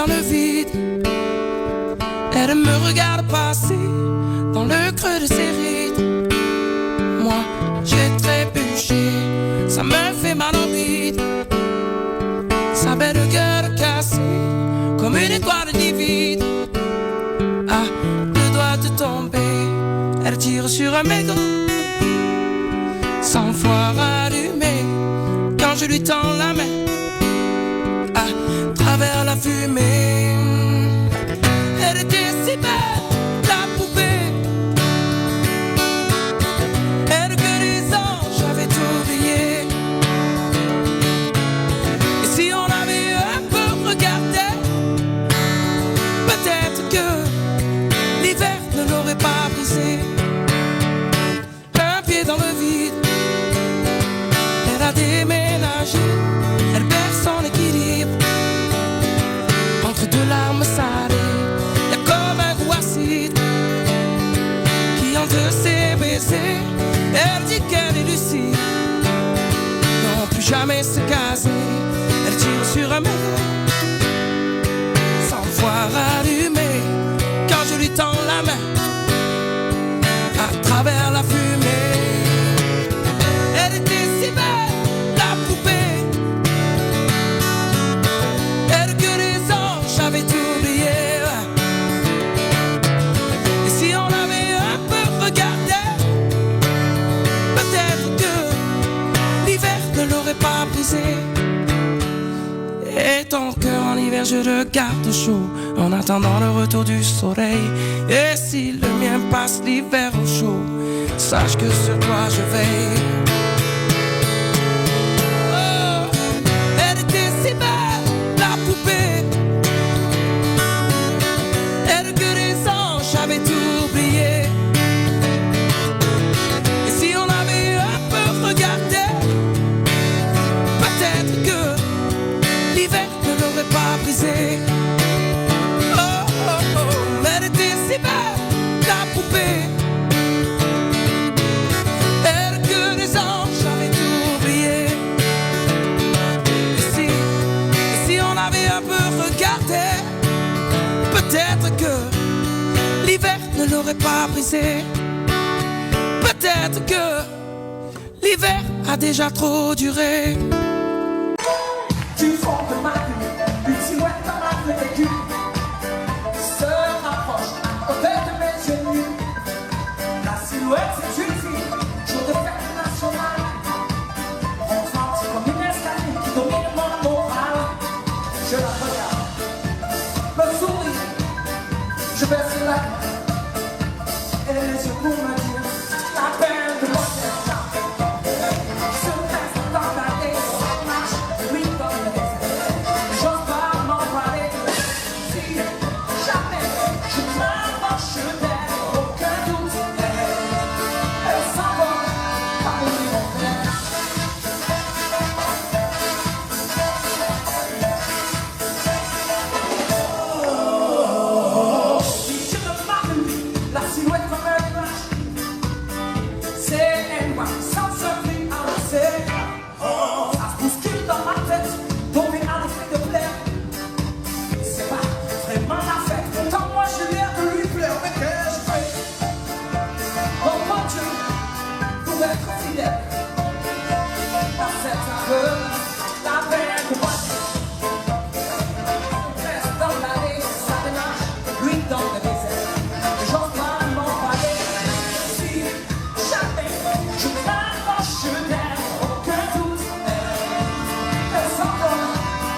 dans le vide. Elle me regarde passer dans le creux de ses rides. Moi, j'ai trébuché, ça me fait mal au bide. Sa belle gueule cassée, comme une étoile divine. Ah, le doigt de tomber, elle tire sur un mégot. 100 fois rallumé, quand je lui tends la main, à travers la fumée. Elle était si belle, la poupée. Elle que les anges avaient oublié. Et si on avait un peu regardé, peut-être que l'hiver ne l'aurait pas brisé. Un pied dans le vide, elle a déménagé, elle perd son équilibre. Entre deux larmes salées, y'a comme un goût acide qui entre ses baisers, elle dit qu'elle est lucide. Non, plus jamais se caser, elle tire sur un mégot. 100 fois rallumé, quand je lui tends la main, à travers la fumée. Elle était si belle, la poupée. Elle que les anges avaient oublié. Et si on avait un peu regardé, peut-être que l'hiver ne l'aurait pas brisé. Et ton cœur en hiver je le garde chaud, en attendant le retour du soleil. Et si le mien passe l'hiver au chaud, sache que sur toi je veille. Oh, elle était si belle, la poupée. Elle que les anges avaient oublié. Et si on avait un peu regardé, peut-être que l'hiver ne l'aurait pas brisé. Oh, oh, oh, elle était si belle, la poupée. Elle que les anges avaient oublié. Et si on avait un peu regardé, peut-être que l'hiver ne l'aurait pas brisé. Peut-être que l'hiver a déjà trop duré. Du fond de ma vue, une silhouette dans ma vue se rapproche à hauteur de mes yeux nus. La silhouette c'est une fille, jour de fête nationale. On force comme une escalier qui domine mon moral. Je la regarde, me souris, je baisse la main. Et les yeux pour me dire la peine de mon cœur. Se reste dans la tête, marche, lui dans le désert. J'ose pas m'emballer. Si jamais je m'approche d'elle, aucun doute, elle s'envole parmi mon cœur. Si je me marre, la silhouette comme un nuage, c'est elle, moi, sans se faire avancer. Ça se bouscule dans ma tête, tomber à l'effet de plaire. C'est pas vraiment la fête, pourtant moi j'ai l'air de lui plaire. Mais qu'est-ce que je fais? Oh mon Dieu, pour être fidèle à cette aveu, la peine de moi. Reste dans l'allée, ça démarche, lui dans le désert. J'ose pas m'emballer. Si jamais je m'approche d'elle, aucun doute, elle s'envole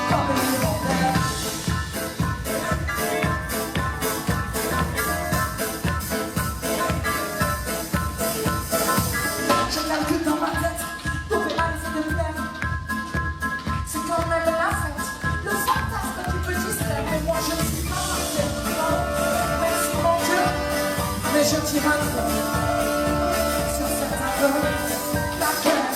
comme une montagne. Je calcule dans ma tête, pour faire un effet de plaire. C'est quand même la fête, le fantasme qui peut distraire. Mais moi je suis pas parfaite, non. Merci mon Dieu, mais je tire un trait sur cette aveu, la guerre.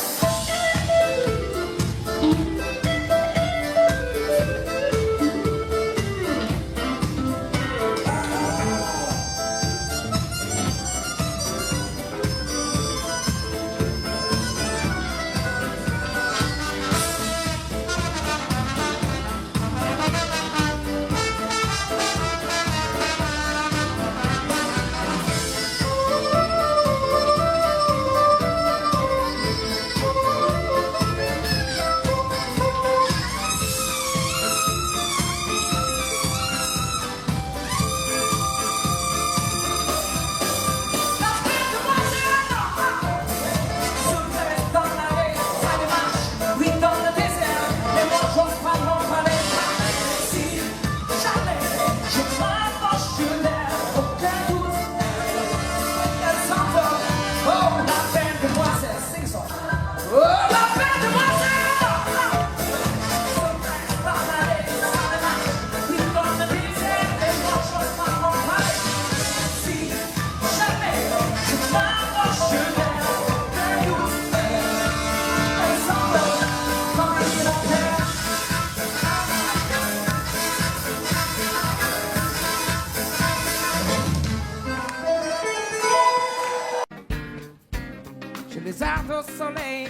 Je les arde au soleil,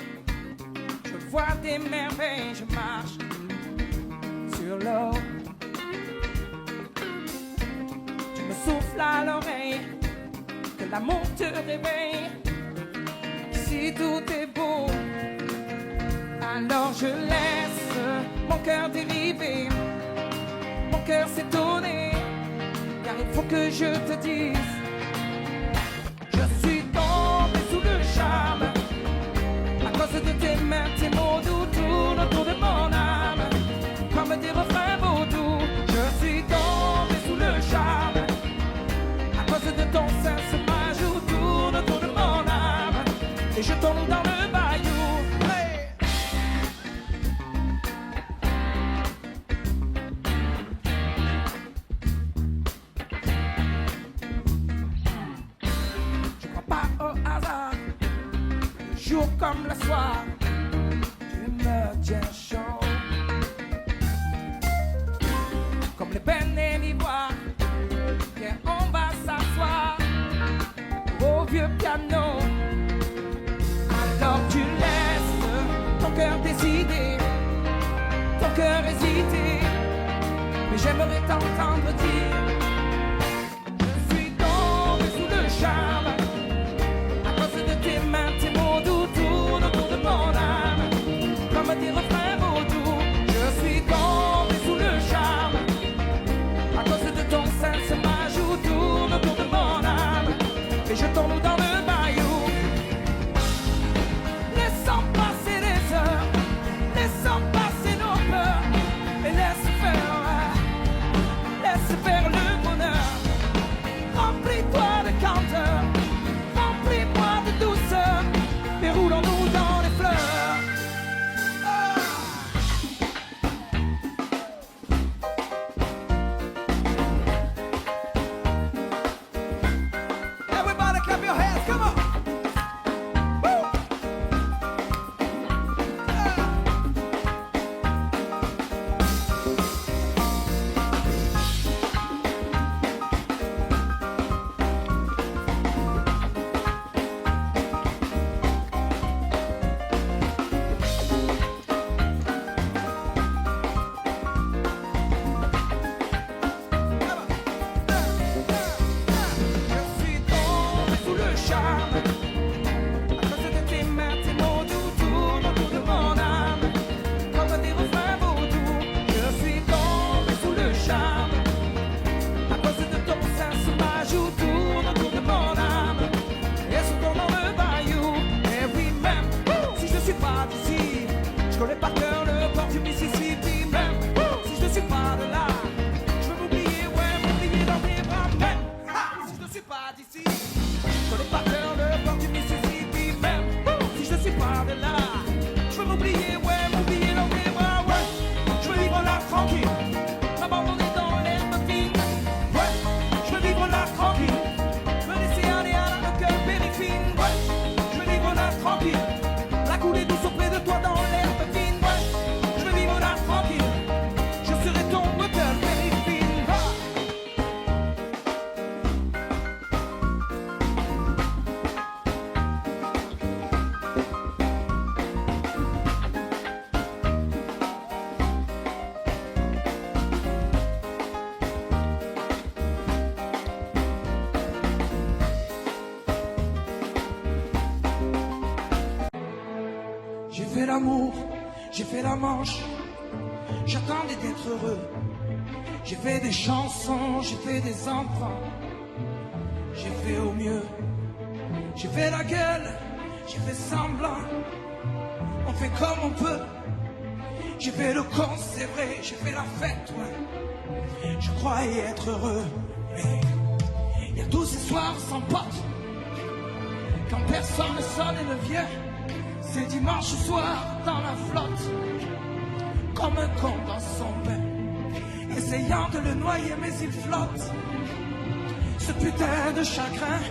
je vois des merveilles, je marche sur l'eau. Tu me souffles à l'oreille, que l'amour te réveille. Si tout est beau, alors je laisse mon cœur dériver, mon cœur s'étonner, car il faut que je te dise, je suis tombé sous le charme, à cause de tes mains, tes mots doux tournent autour de mon âme, comme des refrains vaudous. Je suis tombé sous le charme, à cause de ton sein, ce majou tourne autour de mon âme, et je tombe dans le bayou. Jour comme le soir, tu me tiens chaud. Comme les peines et l'ivoire, viens on va s'asseoir au vieux piano. Alors tu laisses ton cœur décider, ton cœur hésiter, mais j'aimerais t'entendre dire, je suis tombé sous le charme, à cause de tes mains, tes mots doux tournent autour de mon âme, comme des refrains vaudous. Je suis tombé sous le charme, à cause de ton sein, ce majou tourne autour de mon âme, et je tombe dans le bayou. Laissons passer les heures, laissons passer nos peurs, et laisse faire le bonheur. Remplis-toi de candeur, remplis-moi de douceur, et roulons-nous dans les fleurs. Everybody clap your hands, come on. Woo! Je suis tombé sous le charme, à cause de tes mains, tes mots doux tournent autour de mon âme, comme des refrains vaudous. Je suis tombé sous le charme, à cause de ton sein, ce majou tourne autour de mon âme, et se tourne dans le bayou. Et oui, même si je suis pas d'ici, je connais par cœur le port du Mississippi. Même si je ne suis pas de là, je veux m'oublier, ouais, m'oublier dans tes bras. Même si je ne suis pas d'ici, je connais par cœur le port du Mississippi. Même si je ne suis pas de là, je veux m'oublier, ouais, m'oublier dans tes bras. Ouais, je veux vivre là tranquille, m'abandonner dans l'herbe fine. Ouais, je veux vivre là tranquille, me laisser aller à le cœur périfine. Ouais, je veux vivre là tranquille, la couler douce auprès de toi dans l'herbe fine. Ouais, je veux vivre là tranquille, je serai ton moteur périfine. Ah. J'ai fait l'amour, j'ai fait la manche, j'attendais d'être heureux. J'ai fait des chansons, j'ai fait des enfants, j'ai fait au mieux. J'ai fait la gueule, j'ai fait semblant, on fait comme on peut. J'ai fait le con, c'est vrai, j'ai fait la fête, ouais. Je croyais être heureux, mais il y a tous ces soirs sans potes, quand personne ne sonne et ne vient. C'est dimanche soir dans la flotte, comme un con dans son bain, essayant de le noyer mais il flotte, ce putain de chagrin.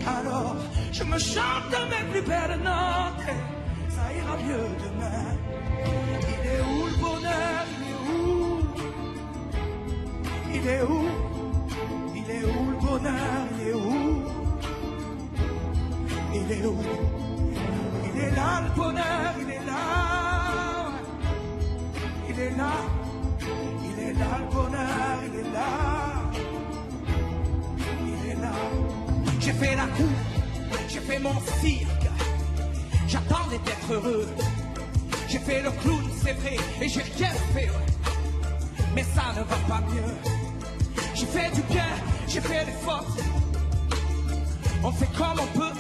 Alors je me chante mes plus belles notes et ça ira mieux demain. Il est où le bonheur? Il est où? Il est où le bonheur? Il est où? Il est où? coup, j'ai fait mon cirque. J'attendais d'être heureux. J'ai fait le clown, c'est vrai, et j'ai rien fait. Mais ça ne va pas mieux. J'ai fait du bien, j'ai fait des fautes. On fait comme on peut.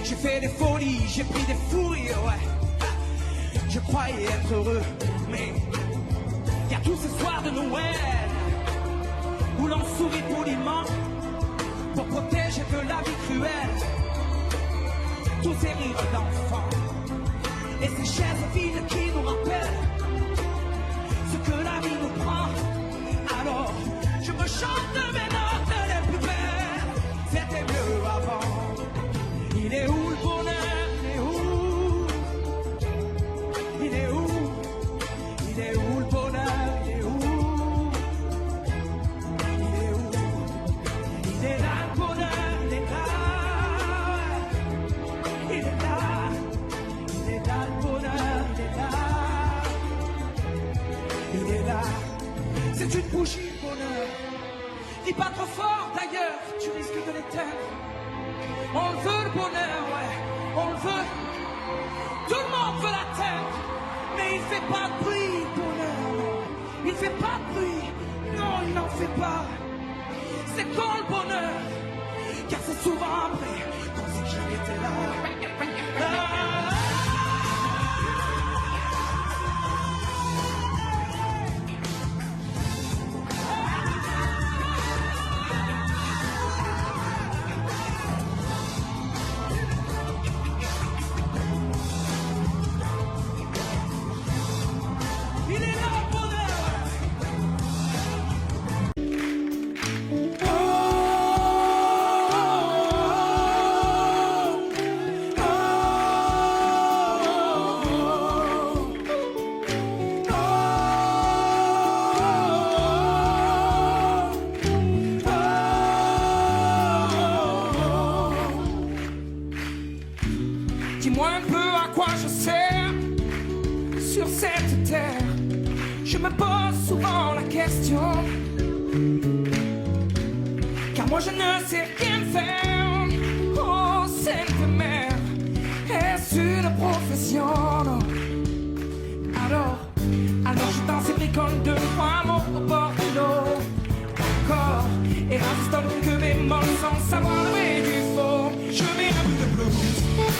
J'ai fait des folies, j'ai pris des fouilles, ouais. Je croyais être heureux, mais y a tous ces soirs de Noël où l'on sourit poliment pour protéger de la vie cruelle tous ces rires d'enfants et ces chaises vides qui nous rappellent ce que la vie nous prend. Alors je me chante mes notes les plus belles. C'était mieux avant. Il est où le bonheur? Il est où? Il est où? Il est où le bonheur? Il est où? Il est où? Il est là le bonheur, il est là. Il est là. Il est là le bonheur, il est là. Il est là. C'est une bougie le bonheur. Dis pas trop fort d'ailleurs, tu risques de l'éteindre. On le veut le bonheur, ouais, on le veut. Tout le monde veut l'atteindre, mais il fait pas de bruit, le bonheur. Il fait pas de bruit, non, il n'en fait pas. C'est quand le bonheur, car c'est souvent après qu'on sait qu'il était là. Dis-moi un peu à quoi je sers sur cette terre. Je me pose souvent la question, car moi je ne sais rien faire. Oh Sainte Mère, est-ce une profession? Non. Alors je danse et bricole de moi au bord de l'eau. Encore, et résistant que mes mots sans savoir le vrai du faux. Je mets un peu de blues,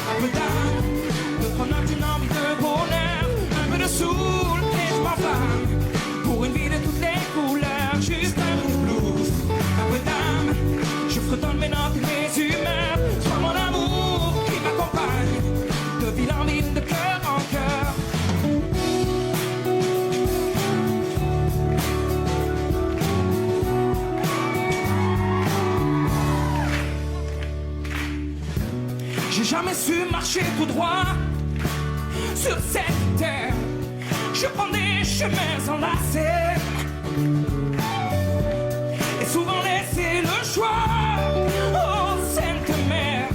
un peu d'âme, de pronote, une âme de bonheur, un peu de soul et je m'enflamme pour une vie de toutes les couleurs. Juste un peu de blues, un peu d'âme, je fredonne mes notes et mes humeurs. Sois mon amour qui m'accompagne de ville en ville, de cœur en cœur. J'ai jamais su marcher tout droit sur cette terre. Je prends des chemins enlacés et souvent laisser le choix. Oh Sainte Mère,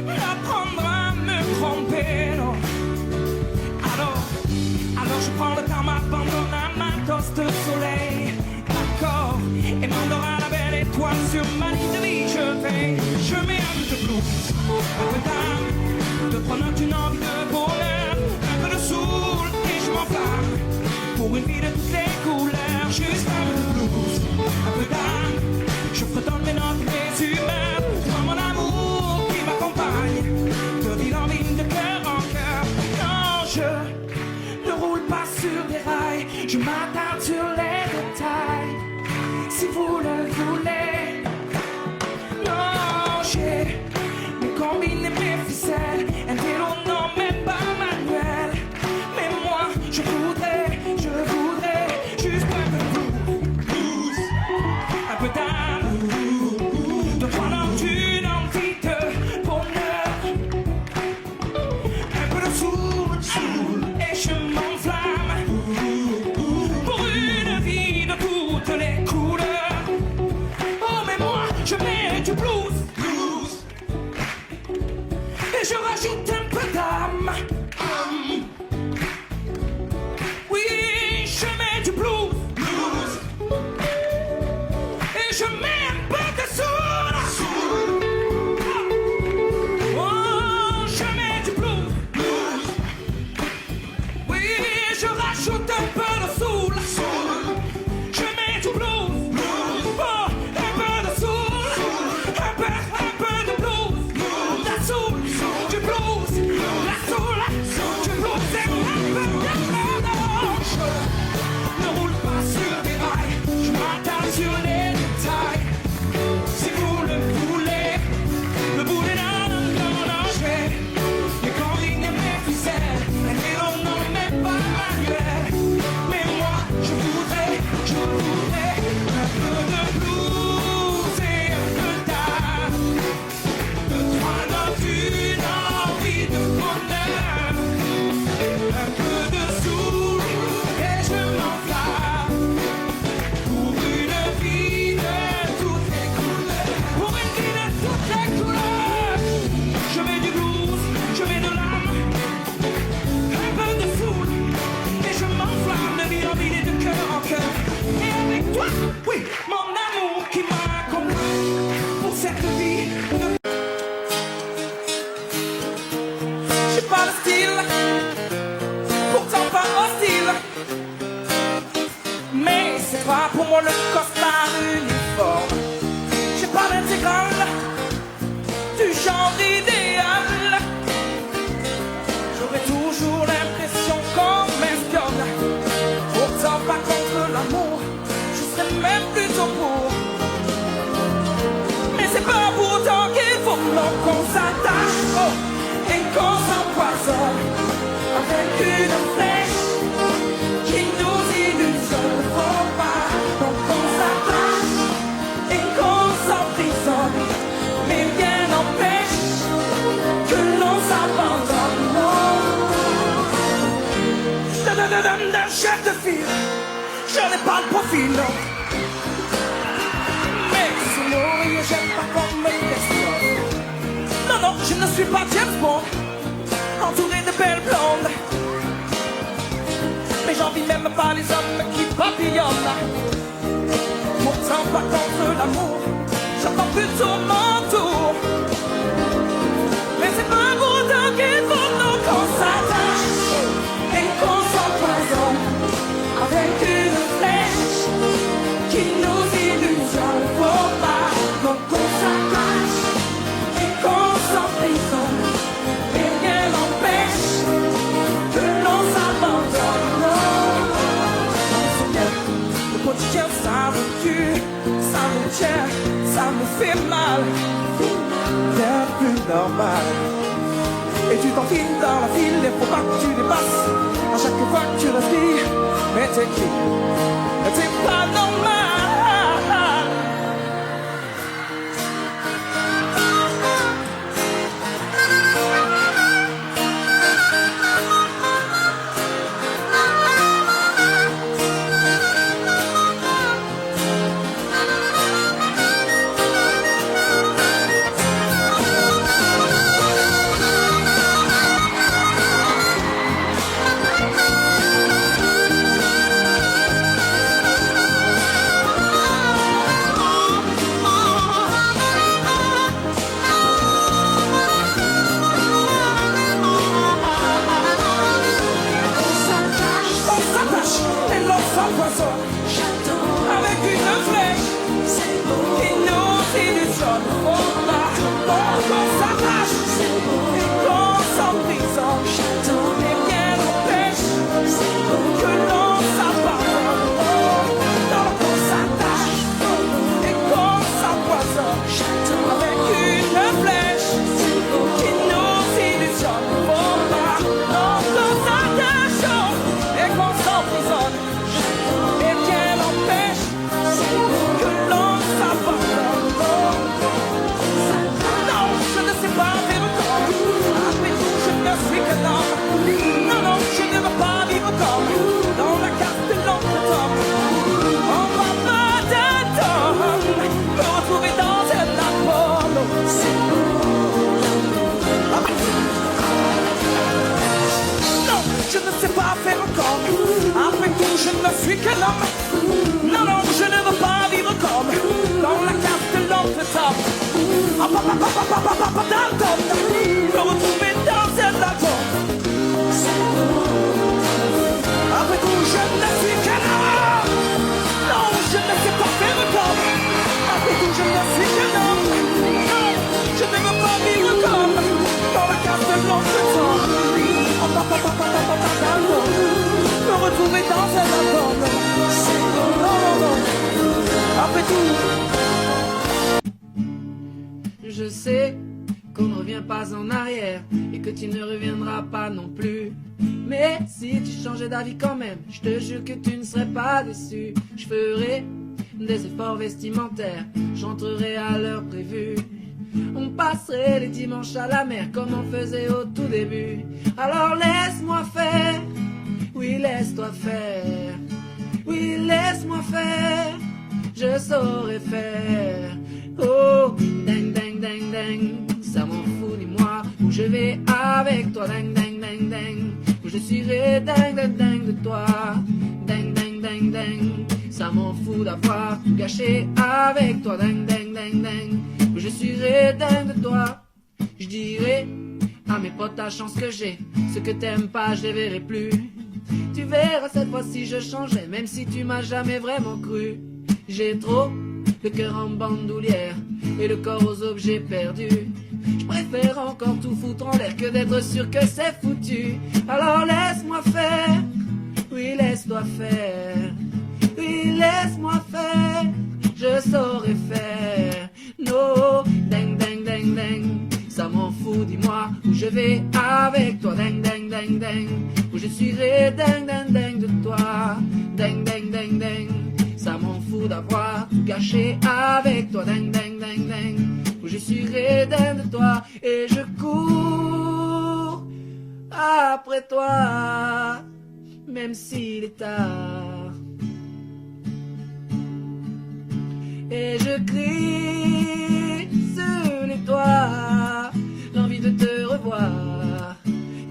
m'apprendre à me tromper, non. Alors je prends le temps, m'abandonne à ma tosse de soleil. D'accord, et m'endors à la belle étoile sur ma ligne de vie. Je mets un peu de blues, un peu d'âme, de prendre une envie de bonheur, un peu de soul et je m'enflamme pour une vie de toutes les couleurs. Juste un peu de blues, un peu d'âme, je fredonne mes notes, mes humeurs. Toi mon amour qui m'accompagne de ville en ville, de cœur en cœur. Non, je ne roule pas sur des rails, je m'attarde sur les détails. Si vous le voulez, non, j'ai mes combines et mes ficelles, un vélo non mais pas manuel. Mais moi je voudrais juste un peu de blues, un peu d'âme, de prendre une envie de bonheur, un peu de soul et je m'enflamme pour une vie pas le style, pourtant pas hostile. Mais c'est pas pour moi le costard uniforme. J'ai pas l'intégrale du genre idéal. J'aurais toujours l'impression qu'on m'espionne. Pourtant pas contre l'amour, je serais même plutôt pour. Mais c'est pas pour autant qu'il faut qu'on s'attache, oh, et qu'on s'empoisonne avec une flèche qui nous illusionne. Faut pas donc qu'on s'attache et qu'on s'emprisonne, mais rien n'empêche que l'on s'abandonne. D'un chef de file, j'en ai pas le profil, non. Mais sous l'oreiller, j'aime pas qu'on me questionne. Non, non, je ne suis pas James Bond, entouré de belles blondes. Mais j'envie même pas les hommes qui papillonnent. Pourtant pas contre l'amour, j'attends plutôt mon tour. Mais c'est pas pour autant qu'il faut nous qu'on s'attache et qu'on s'empoisonne avec une flèche qui nous illusionne. Faut pas donc qu'on s'attache et qu'on s'emprisonne, mais rien n'empêche que l'on s'abandonne. Le quotidien ça me tue, ça me tient, ça me fait mal, bien plus normal. Et tu t'enfiles dans la file, il faut pas que tu dépasses à chaque fois que tu respires. Mais t'es qui? C'est pas normal. Avec une flèche qui nous illusionne. Faut pas qu'on s'attache et qu'on s'emprisonne, mais rien n'empêche que l'on s'abandonne. Non, qu'on s'attache et qu'on s'empoisonne avec une flèche qui nous illusionne. Faut pas qu'on s'attache et qu'on s'emprisonne, mais rien n'empêche que l'on s'abandonne. Non, je ne sais pas vivre comme, après tout je ne suis que l'homme. Non, non, je ne veux pas vivre comme dans la carte de l'oncle Tom. On va pas d'attendre, me retrouver dans un Apollo. Non, je ne sais pas faire comme, après tout je ne suis que l'homme. Non, non, je ne veux pas vivre comme dans la carte de l'oncle Tom. Me retrouver dans un album. Après tout, je ne suis qu'un homme. Non, je ne sais pas faire comme. Après tout, je ne suis qu'un homme. Non, je ne veux pas vivre comme dans la carte de l'oncle Tom. Me retrouver dans un album. Non, non, non. Après tout. Je sais qu'on ne revient pas en arrière et que tu ne reviendras pas non plus. Mais si tu changeais d'avis quand même, je te jure que tu ne serais pas déçu. Je ferai des efforts vestimentaires, j'entrerai à l'heure prévue. On passerait les dimanches à la mer comme on faisait au tout début. Alors laisse-moi faire, oui laisse-toi faire, oui laisse-moi faire, je saurais faire. Oh, ding ding ding ding, ça m'en fout ni moi, où je vais avec toi, ding ding ding ding, où je serai ding ding ding de toi, ding ding ding ding, ça m'en fout d'avoir tout gâché avec toi, ding ding ding ding, où je serai dingue de toi. Je dirai à mes potes la chance que j'ai. Ce que t'aimes pas, je les verrai plus. Tu verras cette fois-ci je changerai, même si tu m'as jamais vraiment cru. J'ai trop le cœur en bandoulière et le corps aux objets perdus. Je préfère encore tout foutre en l'air que d'être sûr que c'est foutu. Alors laisse-moi faire, oui laisse-toi faire, oui laisse-moi faire, je saurais faire. No, ding ding ding ding, ça m'en fout, dis-moi où je vais avec toi. Ding ding ding ding, où je suivrai ding ding ding de toi. Ding ding ding ding, ça m'en fout d'avoir tout gâché avec toi. Ding ding ding ding, où je suivrai ding de toi. Et je cours après toi, même s'il est tard. Et je crie sur les toits l'envie de te revoir,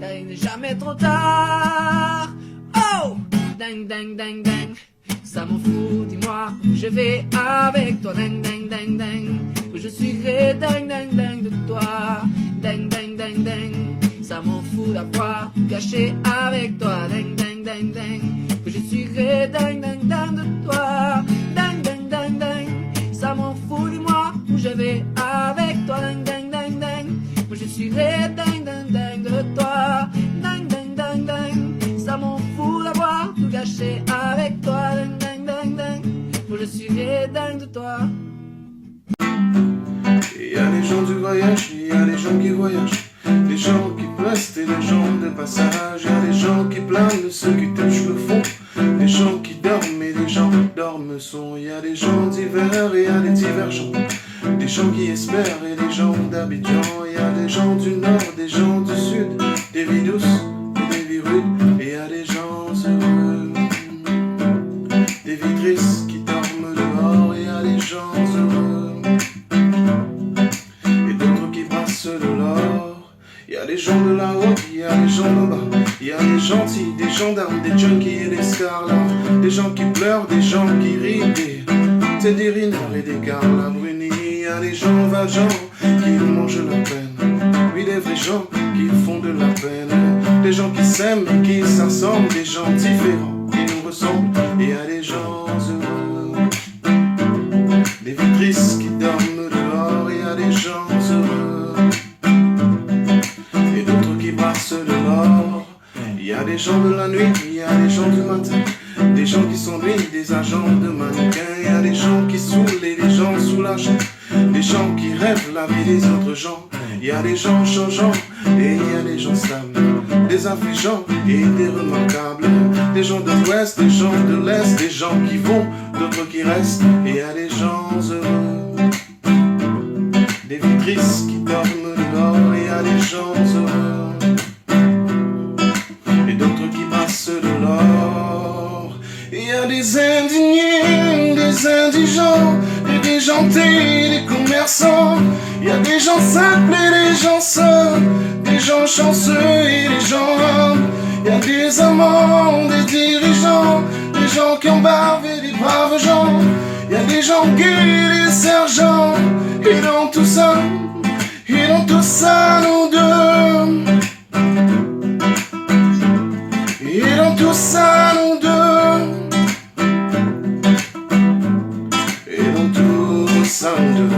car il n'est jamais trop tard. Oh, ding ding ding ding, ça m'en fout, dis-moi où je vais avec toi. Ding ding ding ding, où je suivrai ding ding ding de toi. Ding ding ding ding, ça m'en fout d'avoir tout gâché avec toi. Ding ding ding ding, où je suivrai ding ding ding de toi. Ding ding ding ding, ça m'en fout, dis-moi où je vais avec toi. Ding ding ding ding, où je suivrai ding ding ding de toi. Ding ding ding ding, ça m'en fout d'avoir tout gâché avec toi. Ding ding ding ding, où je suivrai ding de toi. Il y a les gens du voyage, il y a les gens qui voyagent, les gens qui restent et les gens de passage. Il y a les gens qui planent, ceux qui touchent le fond, les gens qui dorment et les gens qui dorment sont. Il y a des gens d'hiver et il y a des divergents, des gens qui espèrent et des gens d'Abidjan. Il y a des gens du nord, des gens du sud, des vies douces et des vies rudes. Et il y a des gens heureux, des vies tristes qui dorment dehors. Et il y a des gens heureux et d'autres qui brassent de l'or. Il y a des gens de là-haut, il y a des gens d'en bas. Il y a des gentils, des gendarmes, des junkies et des scarlats, des gens qui pleurent, des gens qui rient, des Teddy Riner et des Carla Bruni. Il y a des gens valjean qui mangent leur peine, oui des vrais gens qui font de la peine, des gens qui s'aiment et qui s'assemblent, des gens différents qui nous ressemblent. Et il y a des gens heureux, des vies tristes qui dorment dehors. Il y a des gens heureux et d'autres qui brassent de l'or. Il y a des gens de la nuit, il y a des gens du matin, des gens qui s'ennuient, des agents de mannequins. Il y a des gens qui saoulent et des gens soulagés, des gens qui rêvent la vie des autres gens. Il y a des gens changeants et il y a des gens stables, des affligeants et des remarquables, des gens de l'ouest, des gens de l'est, des gens qui vont, d'autres qui restent. Et il y a des gens heureux, des vies tristes qui dorment dehors. Et il y a des gens heureux et d'autres qui brassent de l'or. Il y a des indignés, des indigents, et des gentils, des commerçants. Il y a des gens simples et des gens seuls, des gens chanceux et des gens humbles. Il y a des amants, des dirigeants, des gens qui embavent et des braves gens. Il y a des gens gays et des sergents, et dans tout ça, nous deux. Et dans tout ça, nous deux. Et dans tout ça, nous deux.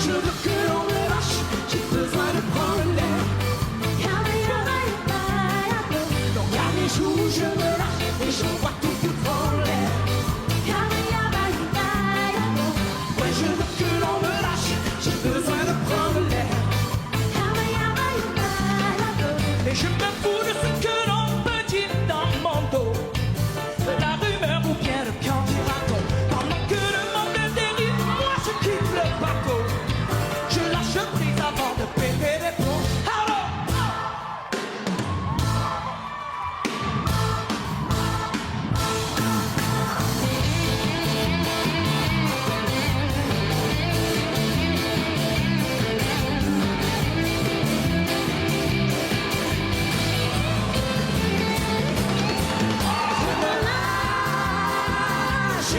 je veux que l'on me lâche, j'ai besoin de prendre l'air. Donc y'a des jours où je me lâche et je vois tout foutre en l'air. Ouais, je veux que l'on me lâche, j'ai besoin de prendre l'air. Et je me fous de ce que l'on peut dire dans mon dos, de la rumeur ou bien le camp du raton. Pendant que le monde dérive, moi je quitte le bateau. Je lâche prise avant de péter des plombs. Alors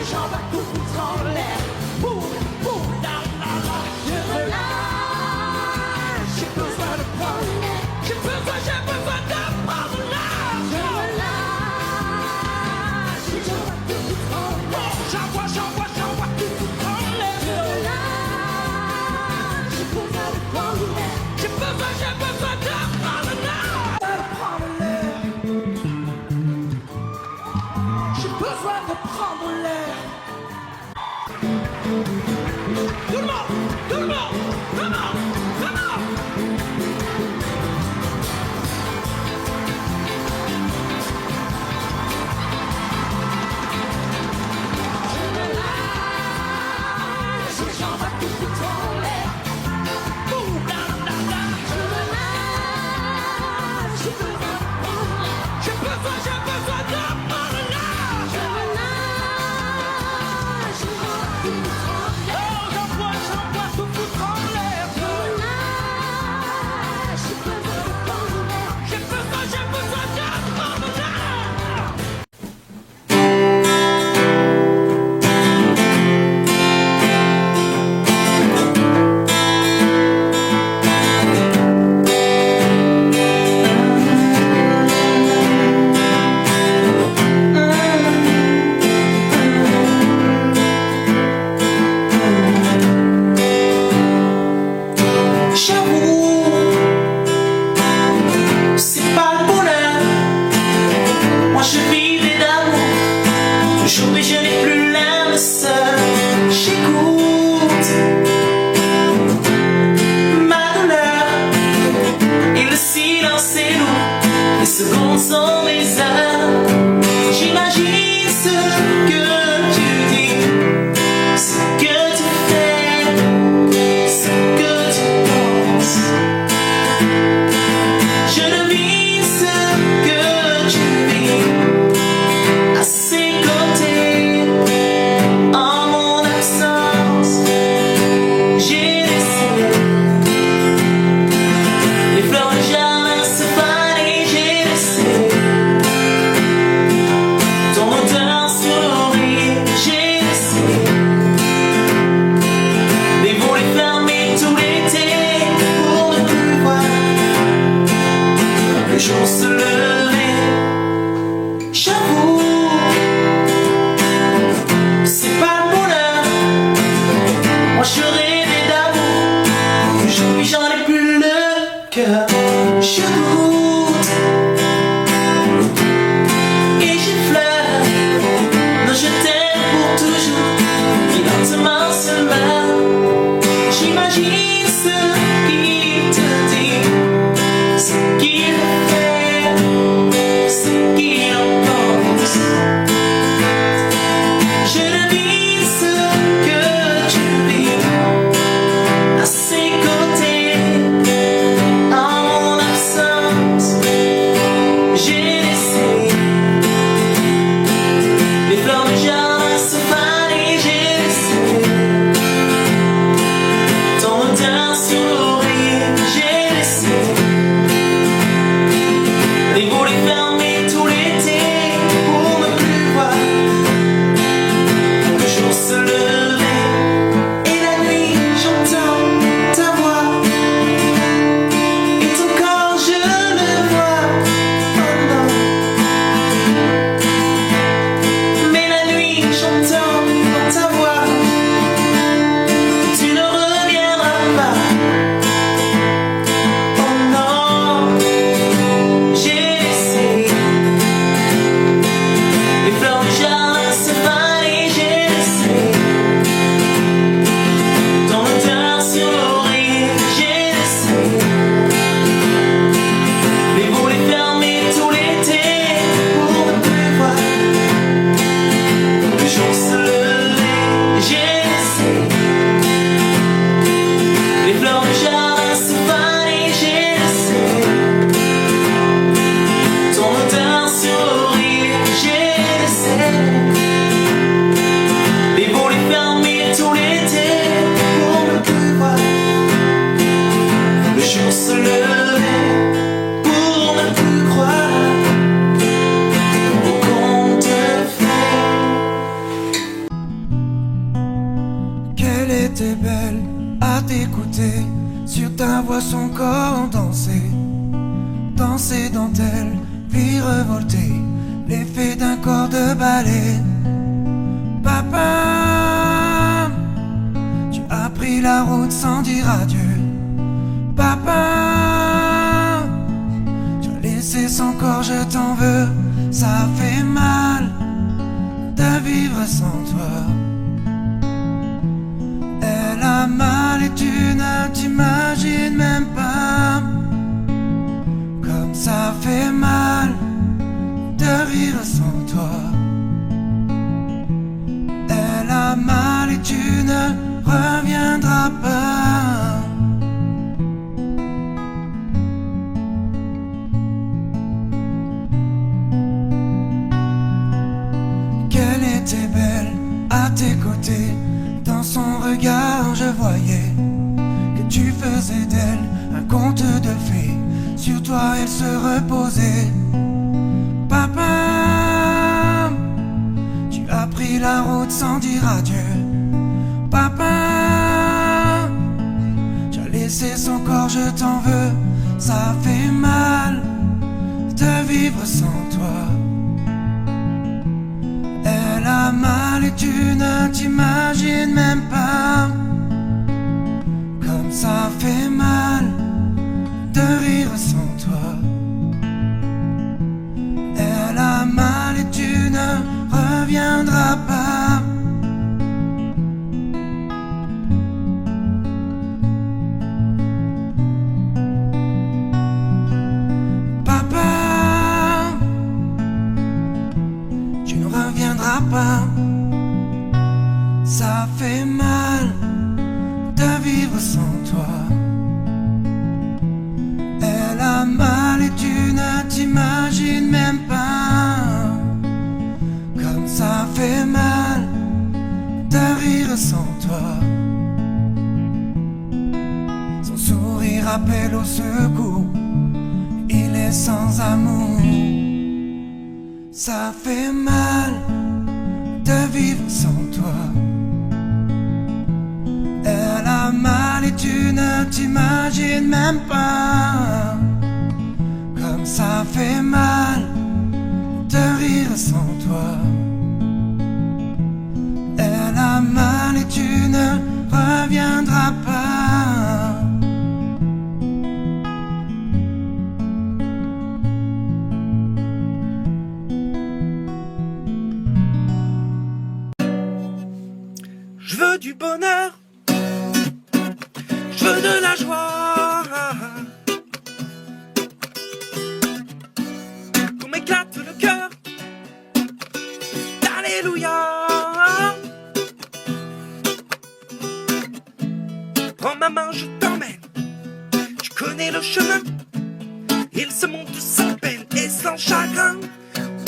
j'en vais tout foutre en l'air. Boum, boum, la, la, la. Je me lâche, j'ai besoin de prendre l'air. J'ai besoin de prendre l'air. Je me lâche, j'en vais tout foutre en l'air. J'envoie tout foutre en l'air. Je me lâche, j'ai besoin de prendre l'air. J'ai besoin de prendre l'air. J'ai besoin de prendre l'air. Tout le monde, come on. Je me lâche, j'en vais tout foutre en l'air. Boum, la, la, la. Je me lâche, j'ai besoin de prendre l'air. J'ai besoin de prendre l'air. Je me lâche, j'en vais tout foutre en l'air. Oh, j'envoie tout foutre en l'air. Je me lâche, j'ai besoin de prendre l'air. J'ai besoin de prendre l'air. C'est pas le bonheur. Moi je vivais d'amour. Aujourd'hui je n'ai plus l'âme seule. J'écoute ma douleur et le silence est lourd. Les secondes sont mes heures. J'imagine ce que tu dis, ce que tu fais, ce que tu penses. Je devine ce que tu vis à ses côtés, en mon absence. J'ai laissé les fleurs de jardin se faner. J'ai laissé ton odeur sur l'oreille. J'ai laissé les volets fermés tout l'été pour ne plus voir le jour se lever. J'avoue, c'est pas le bonheur. Moi je rêvais d'amour. Aujourd'hui j'en ai plus le cœur. Je goûte et j'effleure. Non, je t'aime pour toujours. Et lentement seulement, j'imagine ce qu'il te dit, ce qu'il fait, ce qu'il en pense. Je devine ce que tu vis à ses côtés, en mon absence. J'ai laissé les fleurs de jardin se faner. J'ai laissé ton odeur sourire, j'essaie. Les volets fermés tout l'été pour ne plus voir le jour se lever, j'essaie. Les fleurs du jardin se fanent, j'essaie. Ton odeur sourire, j'essaie. Les volets fermés tout l'été pour ne plus voir le jour se lever, pour ne plus croire au conte de fées. Qu'elle était belle à t'écouter, sur ta voix son corps danser, danser dentelle, puis revolter, l'effet d'un corps de ballet. Papa, tu as pris la route sans dire adieu. Papa, tu as laissé son corps, je t'en veux. Ça fait mal de vivre sans toi. Elle a mal et tu ne t'imagines même pas comme ça fait mal de vivre sans toi. Elle a mal et tu ne reviendras pas. Qu'elle était belle à tes côtés, dans son regard je voyais que tu faisais d'elle un conte de fées. Sur toi elle se reposait. Papa, tu as pris la route sans dire adieu. Papa, tu as laissé son corps, je t'en veux. Ça fait mal de vivre sans toi. Elle a mal et tu ne t'imagines même pas comme ça fait mal de rire sans toi. Elle a mal et tu ne reviendras pas. Papa, tu ne reviendras pas. Ça fait mal de vivre sans toi. Elle a mal et tu ne t'imagines même pas comme ça fait mal de rire sans toi. Son sourire appelle au secours, il est sans amour. Ça fait mal de vivre sans toi. Elle a mal et tu ne t'imagines même pas comme ça fait mal de rire sans toi. Elle a mal et tu ne reviendras pas. Je veux du bonheur, je veux de la joie, qu'on m'éclate le cœur, d'alléluia. Prends ma main, je t'emmène, tu connais le chemin, il se monte sans peine et sans chagrin.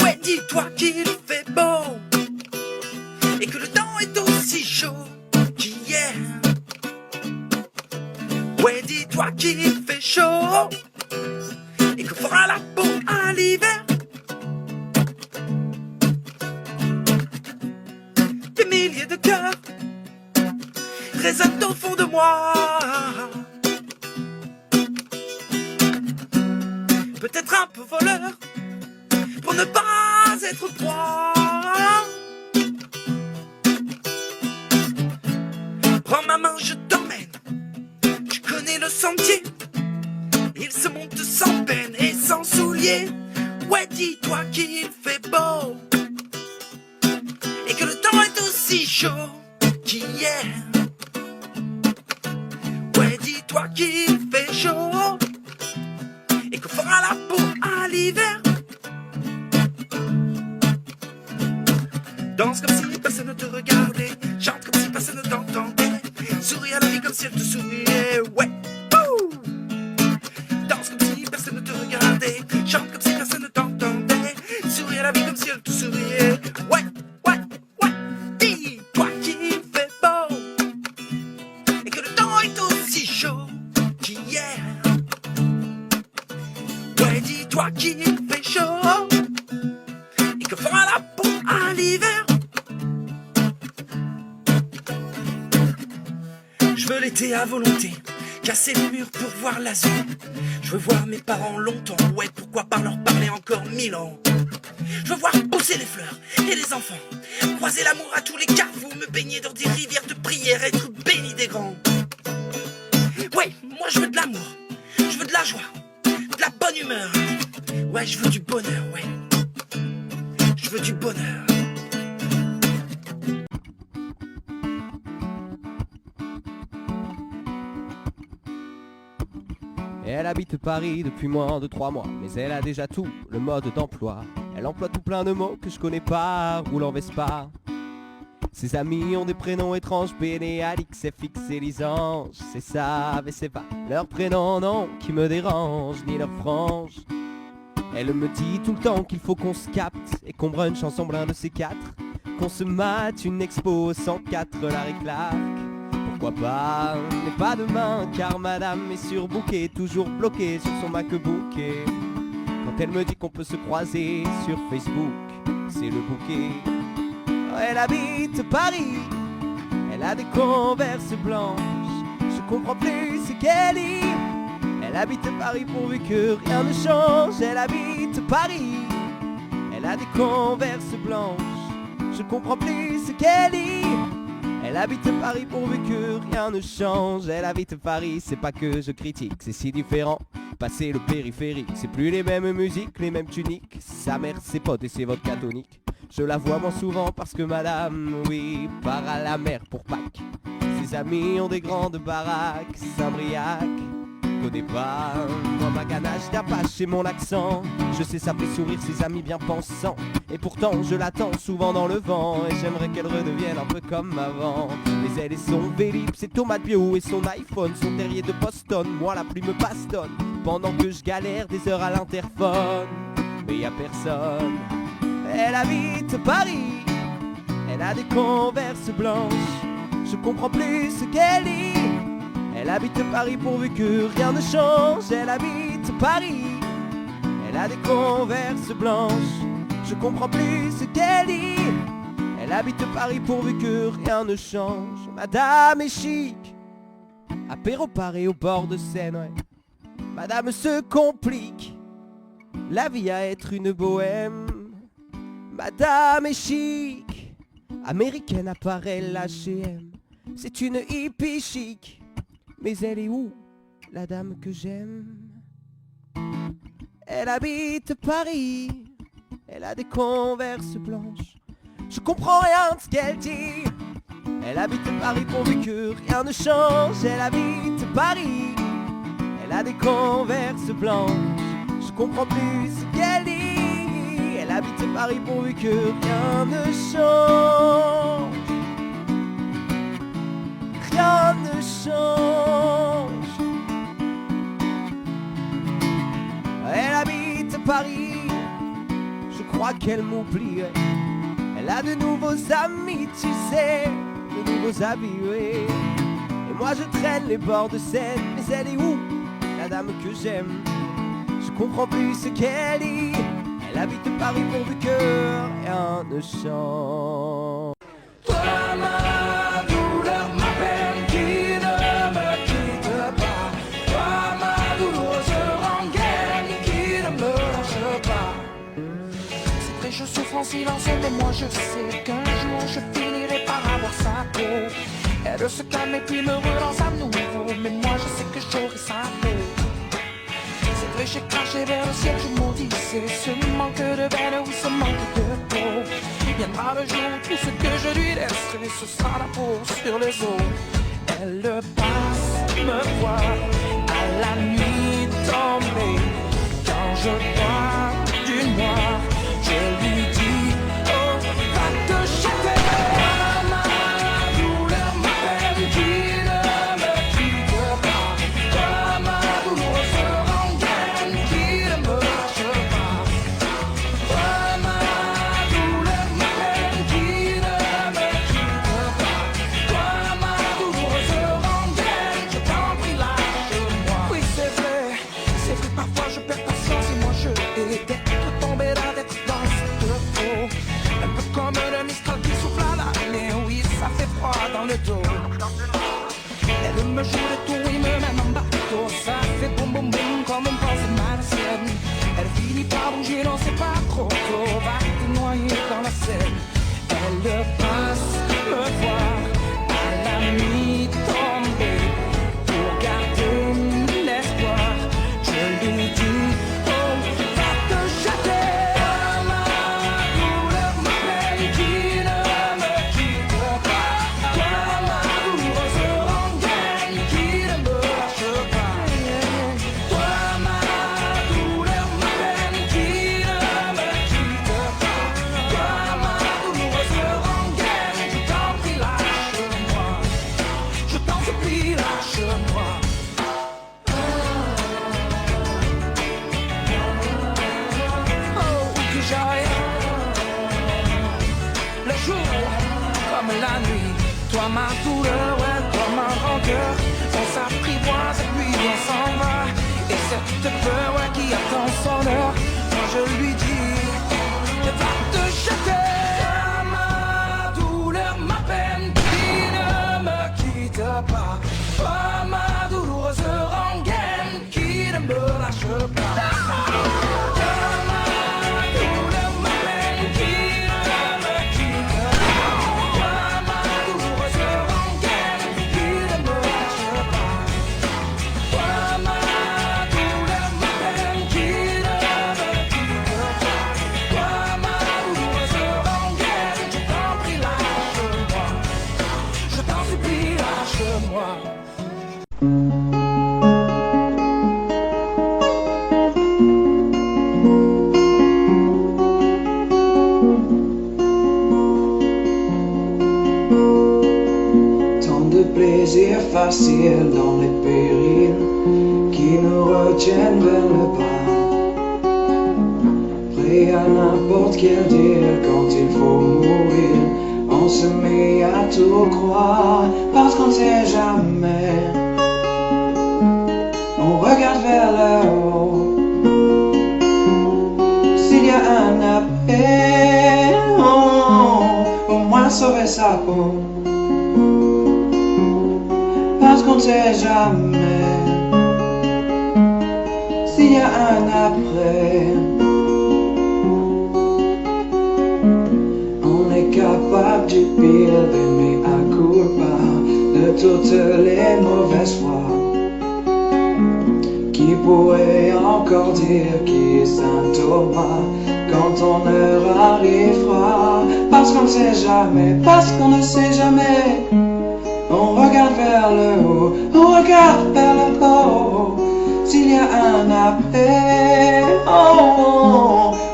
Ouais, dis-toi qu'il fait beau et que le temps est aussi chaud qu'hier. Ouais, dis-toi qu'il fait chaud et que fera la peau à l'hiver. Des milliers de cœurs résonnent au fond de moi. Peut-être un peu voleur pour ne pas être proie. Prends ma main, je t'emmène, tu connais le sentier, il se monte sans peine et sans souliers. Ouais, dis-toi qu'il fait beau et que le temps est aussi chaud qu'hier. Ouais, dis-toi qu'il fait chaud et qu'on fera la peau à l'hiver. Danse comme si personne ne te regardait, chante comme si personne ne t'entendait, souris à la vie comme si elle te souriait, ouais. Wouh! Danse comme si personne ne te regardait, chante comme si personne ne t'entendait, souris à la vie comme si elle te souriait, ouais, ouais, ouais. Dis-toi qu'il fait beau et que le temps est aussi chaud qu'hier. Ouais, dis-toi qu'il fait chaud et que fera la peau à l'hiver. Je veux l'été à volonté, casser les murs pour voir l'azur. Je veux voir mes parents longtemps, ouais, pourquoi pas leur parler encore 1000 ans. Je veux voir pousser les fleurs et les enfants, croiser l'amour à tous les carrefours, me baigner dans des rivières de prière, être béni des grands. Ouais, moi je veux de l'amour, je veux de la joie, de la bonne humeur. Ouais, je veux du bonheur, ouais. Je veux du bonheur. Elle habite Paris depuis moins de 3 mois, mais elle a déjà tout, le mode d'emploi. Elle emploie tout plein de mots que je connais pas, roule en Vespa. Ses amis ont des prénoms étranges, Béné, Alix, FX et Lisange. C'est ça, mais c'est pas leur prénom, non, qui me dérange, ni leur frange. Elle me dit tout le temps qu'il faut qu'on se capte et qu'on brunch ensemble un de ces 4. Qu'on se mate une expo 104, Larry Clark. Pourquoi pas, mais pas demain, car madame est surbookée, toujours bloquée sur son MacBook. Et quand elle me dit qu'on peut se croiser sur Facebook, c'est le bouquet. Elle habite Paris, elle a des Converse blanches, je comprends plus ce qu'elle dit. Elle habite Paris pourvu que rien ne change. Elle habite Paris, elle a des Converse blanches, je comprends plus ce qu'elle dit. Elle habite Paris pourvu que rien ne change. Elle habite Paris, c'est pas que je critique, c'est si différent. Passer le périphérique, c'est plus les mêmes musiques, les mêmes tuniques. Sa mère, ses potes et ses vodka toniques. Je la vois moins souvent parce que madame, oui, part à la mer pour Pâques. Ses amis ont des grandes baraques, Saint-Briac. Au départ, moi ma ganache d'Apache et mon accent, je sais ça fait sourire ses amis bien pensants. Et pourtant je l'attends souvent dans le vent, et j'aimerais qu'elle redevienne un peu comme avant. Mais elle et son Vélib, ses tomates bio et son iPhone, son terrier de Boston, moi la plume me bastonne pendant que je galère des heures à l'interphone. Mais y a personne. Elle habite Paris, elle a des Converse blanches, je comprends plus ce qu'elle dit. Elle habite Paris pourvu que rien ne change. Elle habite Paris, elle a des Converse blanches, je comprends plus ce qu'elle dit. Elle habite Paris pourvu que rien ne change. Madame est chic, apéro Paris au bord de Seine, ouais. Madame se complique la vie à être une bohème. Madame est chic, américaine apparaît l'H&M. C'est une hippie chic, mais elle est où, la dame que j'aime? Elle habite Paris, elle a des Converse blanches, je comprends rien de ce qu'elle dit. Elle habite Paris pourvu que rien ne change. Elle habite Paris, elle a des Converse blanches, je comprends plus ce qu'elle dit. Elle habite Paris pourvu que rien ne change. Rien ne change. Elle habite Paris, je crois qu'elle m'oublie. Elle a de nouveaux amis, tu sais, de nouveaux habits, oui. Et moi je traîne les bords de Seine, mais elle est où, la dame que j'aime? Je comprends plus ce qu'elle dit. Elle habite Paris pourvu que rien ne change. Toi ma douleur, ma peine qui ne me quitte pas. Toi ma douloureuse rengaine qui ne me lâche pas. C'est vrai, je souffre en silence, mais moi je sais qu'un jour je finirai par avoir sa peau. Elle se calme et puis me relance à nouveau, mais moi je sais que j'aurai sa peau. C'est vrai, j'ai craché vers le ciel, je maudissais ce manque de veine, oui, ce manque de peau. Viendra le jour où tout ce que je lui laisserai, ce sera la peau sur les os. Elle passe me voir à la nuit tombée. Quand je vois du noir, je lui dis oh, va te jeter. Ma douleur m'appelle qui ne me quitte pas. Toi ma douloureuse rengaine qui ne me lâche pas. Toi ma douleur m'appelle qui ne me quitte pas. Toi ma douloureuse rengaine, je t'en prie lâche-moi. Oui c'est vrai parfois je perds patience et moi je déteste tomber la tête dans cette peau. Un peu comme le mistral qui souffle à l'année, oui ça fait froid dans le dos. Elle me joue de tout, il me mène en bateau. Ça fait boum boum boum comme une pensée malsaine. Elle finit par bouger, non c'est pas trop tôt. Va te noyer dans la Seine. Elle passe me voir à la nuit tombée pour garder l'espoir. Je lui dis oh, va te jeter. Ma douleur m'appelle qui ne me quitte pas. Toi ma douloureuse rengaine qui ne me lâche pas. Toi ma douleur m'appelle qui ne me quitte pas. Toi ma douloureuse rengaine, je t'en prie lâche-moi. Je t'en supplie lâche-moi. Le jour comme la nuit, toi ma douleur, ouais, toi ma rancœur, on s'apprivoise et puis on s'en va. Et cette peur, ouais, qui attend son heure, moi je lui dis, va te jeter. Ma douleur, ma peine qui ne me quitte pas. Toi ma douloureuse rengaine qui ne me lâche pas. Plaisir facile dans les périls qui nous retiennent vers le bas. Prêt à n'importe quel deal quand il faut mourir. On se met à tout croire parce qu'on sait jamais. On regarde vers le haut. S'il y a un appel, au moins sauver sa peau. Parce qu'on ne sait jamais s'il y a un après. On est capable du pire, d'aimer à culpa, de toutes les mauvaises fois. Qui pourrait encore dire qui est Saint Thomas quand ton heure arrivera? Parce qu'on ne sait jamais, parce qu'on ne sait jamais. On regarde vers le haut, on regarde vers le haut. S'il y a un après,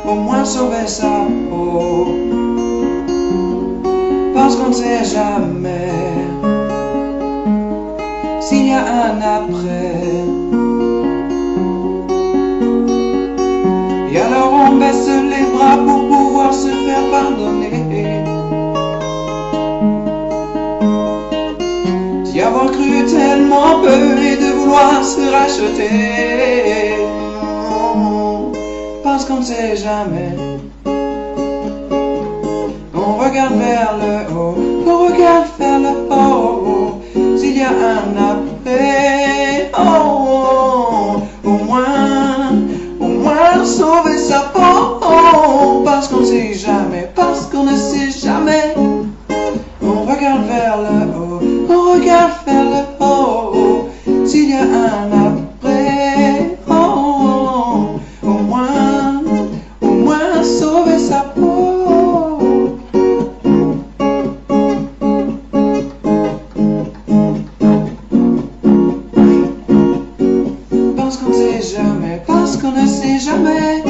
au moins sauver sa peau. Parce qu'on ne sait jamais s'il y a un après. Et alors on baisse les bras pour pouvoir se faire pardonner. D'y avoir cru tellement peu et de vouloir se racheter. Parce qu'on ne sait jamais. On regarde vers le haut, on regarde vers le haut. S'il y a un après, au moins sauver sa peau. Parce qu'on ne sait jamais, parce qu'on ne sait jamais. On regarde vers le haut, on regarde vers le haut. S'il y a un après, au moins sauver sa peau. parce qu'on ne sait jamais.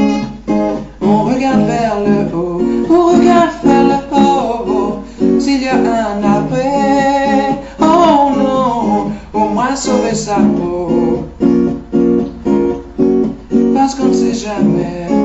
On regarde vers le haut, on regarde vers le haut, s'il y a un après. Oh non, au moins sauver sa peau, parce qu'on ne sait jamais.